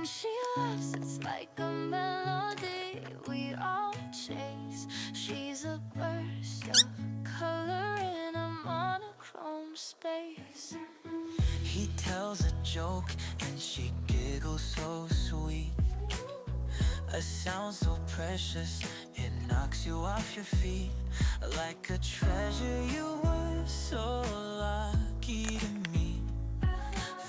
When she laughs, it's like a melody we all chase. She's a burst of color in a monochrome space. He tells a joke and she giggles so sweet. A sound so precious, it knocks you off your feet. Like a treasure you were so lucky to meet.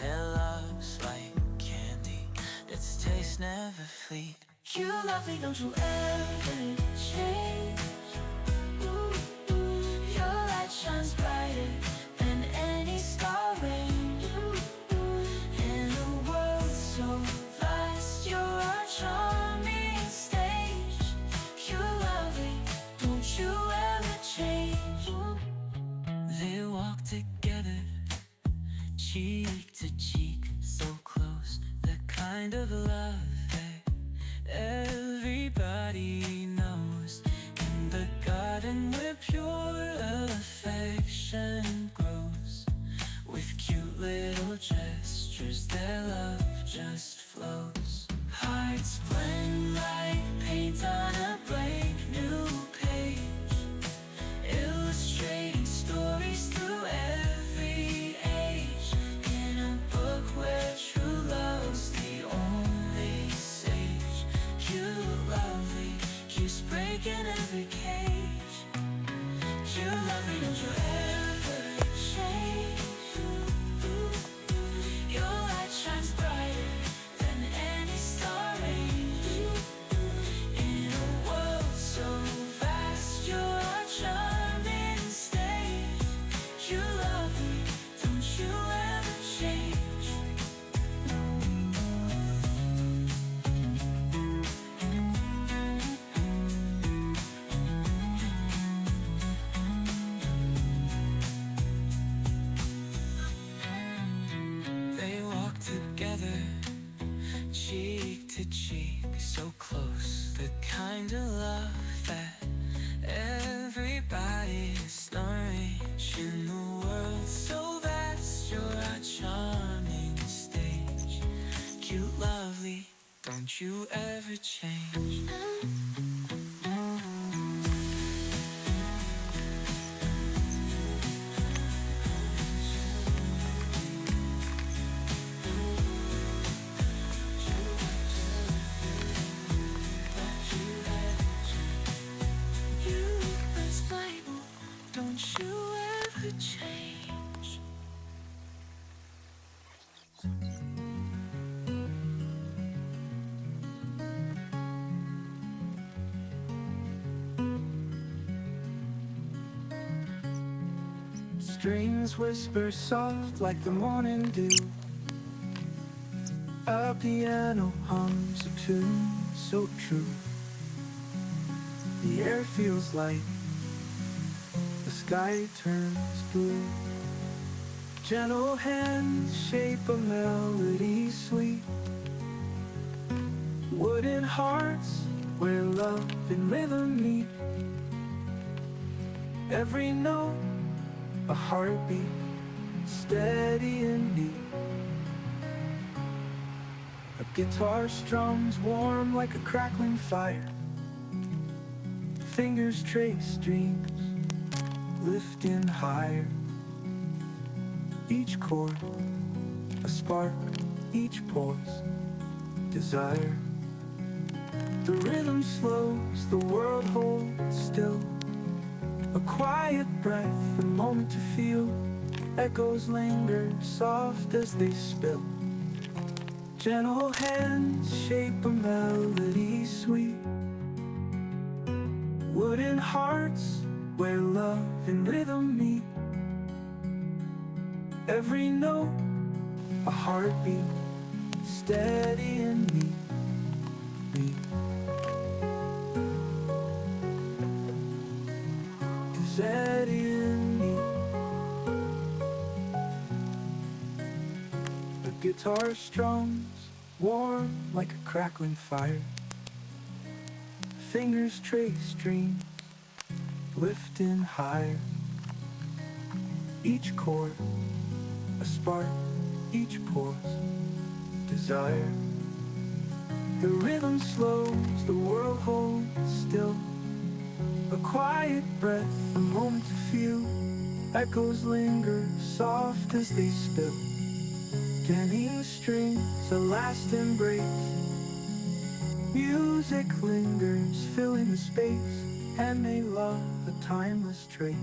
Their love's like candy, its taste never fleet. You love me, don't you ever change. Your light shines brighter than any star range. In a world so vast, you're our charming stage. You're lovely, don't you ever change. They walk together, cheek to cheek, so close. The kind of love that everybody knows. In the garden where pure affection grows. With cute little gestures, their love just flows. Hearts blend like paint on a blank new page, illustrating stories through every age. In a book where true love's the only sage. Cute, lovely, keeps breaking every cage. Cute, lovely, don't you ever change. Your light shines brighter than any star range. In a world so vast, you're our charming stage. You love me, don't you ever change. They walk together, cheek to cheek, so close. The kind of love that everybody's nourished. In the world so vast, you're our charming stage. Cute, lovely, don't you ever change. You best Bible, don't you ever change. Strings whisper soft like the morning dew. A piano hums a tune so true. The air feels light, the sky turns blue. Gentle hands shape a melody sweet. Wooden hearts where love and rhythm meet. Every note a heartbeat, steady and neat. A guitar strums warm like a crackling fire. Fingers trace dreams, lifting higher. Each chord, a spark, each pulse, desire. The rhythm slows, the world holds still. A quiet breath, a moment to feel. Echoes linger, soft as they spill. Gentle hands shape a melody sweet. Wooden hearts where love and rhythm meet. Every note a heartbeat, steady and neat. Steady and neat. The guitar strums warm like a crackling fire. Fingers trace dreams, lifting higher. Each chord, a spark, each pulse, desire. The rhythm slows, the world holds still. A quiet breath, a moment to feel. Echoes linger, soft as they spill. Canning the strings, a last embrace. Music lingers, filling the space. Handmade love, a timeless trace.